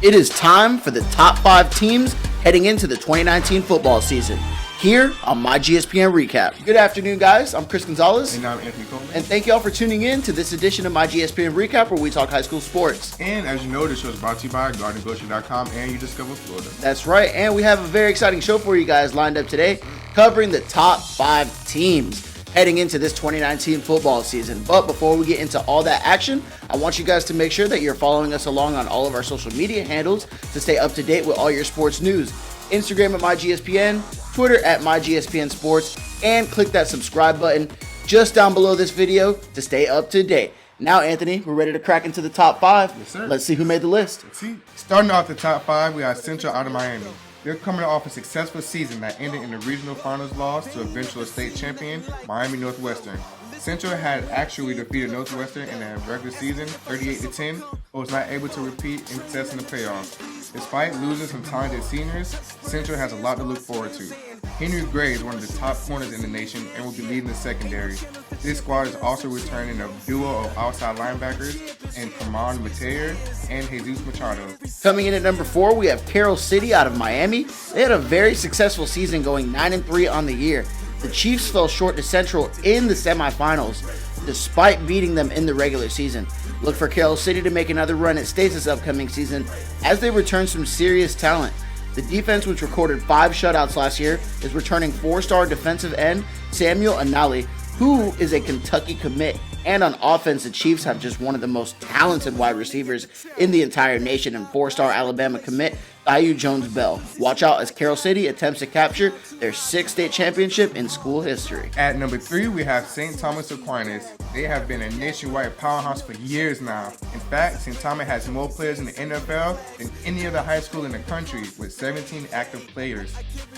It is time for the top 5 teams heading into the 2019 football season. Here on myGSPN Recap. Good afternoon, guys. I'm Chris Gonzalez. And I'm Anthony Coleman. And thank you all for tuning in to this edition of myGSPN Recap, where we talk high school sports. And as you know, this show is brought to you by GardenGrocery.com and You Discover Florida. That's right. And we have a very exciting show for you guys lined up today, covering the top 5 teams heading into this 2019 football season. But before we get into all that action, I want you guys to make sure that you're following us along on all of our social media handles to stay up to date with all your sports news. Instagram at myGSPN, Twitter at myGSPN Sports, and click that subscribe button just down below this video to stay up to date. Now, Anthony, we're ready to crack into the top 5. Yes, sir. Let's see who made the list. Let's see. Starting off the top 5, we got Central out of Miami. They're coming off a successful season that ended in the regional finals loss to eventual state champion Miami Northwestern. Central had actually defeated Northwestern in the regular season 38-10, but was not able to repeat in success in the playoffs. Despite losing some talented seniors, Central has a lot to look forward to. Henry Gray is one of the top corners in the nation and will be leading the secondary. This squad is also returning a duo of outside linebackers in Kamon Mateer and Jesus Machado. Coming in at number 4, we have Carroll City out of Miami. They had a very successful season, going 9-3 on the year. The Chiefs fell short to Central in the semifinals, despite beating them in the regular season. Look for Carroll City to make another run at state this upcoming season as they return some serious talent. The defense, which recorded 5 shutouts last year, is returning 4-star defensive end Samuel Anali, who is a Kentucky commit. And on offense, the Chiefs have just one of the most talented wide receivers in the entire nation and 4-star Alabama commit Thaiu Jones-Bell. Watch out as Carroll City attempts to capture their 6th state championship in school history. At number 3, we have St. Thomas Aquinas. They have been a nationwide powerhouse for years now. In fact, St. Thomas has more players in the NFL than any other high school in the country, with 17 active players.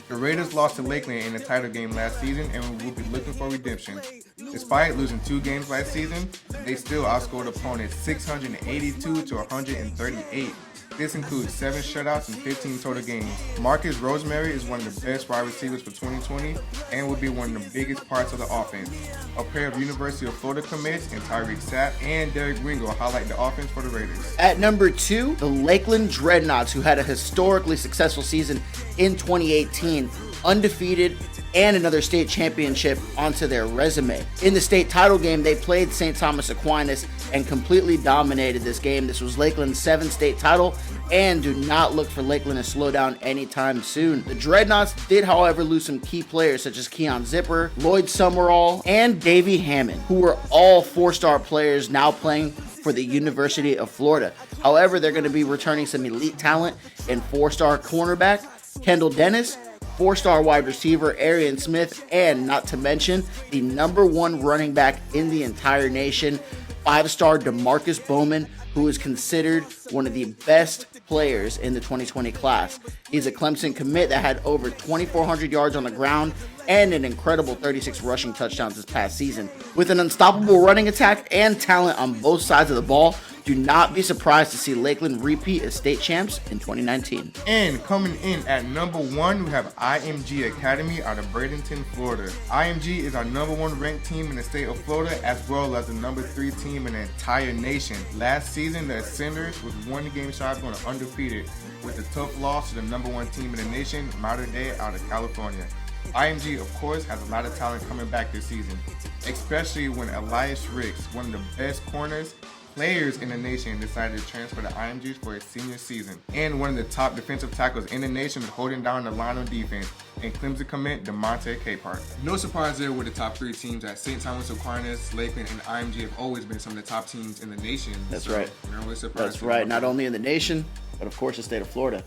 The Raiders lost to Lakeland in the title game last season and will be looking for redemption. Despite losing 2 games last season, they still outscored opponents 682 to 138. This includes 7 shutouts and 15 total games. Marcus Rosemary is one of the best wide receivers for 2020 and will be one of the biggest parts of the offense. A pair of University of Florida commits in Tyreek Sapp and Derek Ringo highlight the offense for the Raiders. At number 2, the Lakeland Dreadnoughts, who had a historically successful season in 2018, undefeated and another state championship onto their resume. In the state title game, they played St. Thomas Aquinas and completely dominated this game. This was Lakeland's 7th state title, and do not look for Lakeland to slow down anytime soon. The Dreadnoughts did, however, lose some key players such as Keon Zipper, Lloyd Summerall, and Davey Hammond, who were all 4-star players now playing for the University of Florida. However, they're going to be returning some elite talent in 4-star cornerback Kendall Dennis, 4-star wide receiver Arian Smith, and not to mention the number 1 running back in the entire nation, 5-star DeMarcus Bowman, who is considered one of the best players in the 2020 class. He's a Clemson commit that had over 2,400 yards on the ground and an incredible 36 rushing touchdowns this past season. With an unstoppable running attack and talent on both sides of the ball, do not be surprised to see Lakeland repeat as state champs in 2019. And coming in at number 1, we have IMG Academy out of Bradenton, Florida. IMG is our number 1 ranked team in the state of Florida, as well as the number 3 team in the entire nation. Last season, the Ascenders was 1 game shy of going undefeated, with a tough loss to the number 1 team in the nation, Mater Dei out of California. IMG, of course, has a lot of talent coming back this season, especially when Elias Ricks, one of the best players in the nation, decided to transfer to IMG for his senior season. And one of the top defensive tackles in the nation is holding down the line on defense, and Clemson commit DeMonte Capehart. No surprise there with the top 3 teams at St. Thomas Aquinas, Lakeland, and IMG have always been some of the top teams in the nation. That's right. We're really surprised. That's right. Not only in the nation, but of course the state of Florida.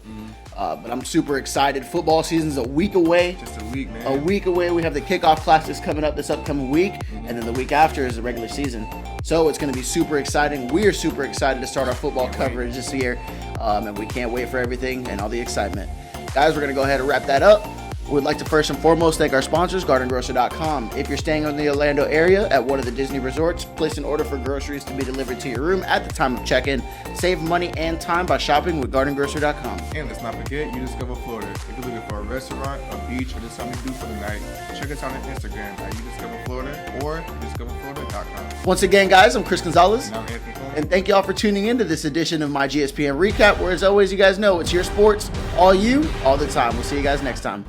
But I'm super excited. Football season's a week away. Just a week, man. A week away. We have the kickoff classes coming up this upcoming week, and then the week after is the regular season. So it's going to be super exciting. We're super excited to start our football coverage this year, and we can't wait for everything and all the excitement. Guys, we're going to go ahead and wrap that up. We'd like to first and foremost thank our sponsors, GardenGrocery.com. If you're staying in the Orlando area at one of the Disney resorts, place an order for groceries to be delivered to your room at the time of check-in. Save money and time by shopping with GardenGrocery.com. And let's not forget, You Discover Florida. If you're looking for a restaurant, a beach, or just something to do for the night, check us out on Instagram at You Discover Florida or YouDiscoverFlorida.com. Once again, guys, I'm Chris Gonzalez. And I'm Anthony Coleman. And thank you all for tuning into this edition of my GSPN Recap, where as always, you guys know it's your sports, all you, all the time. We'll see you guys next time.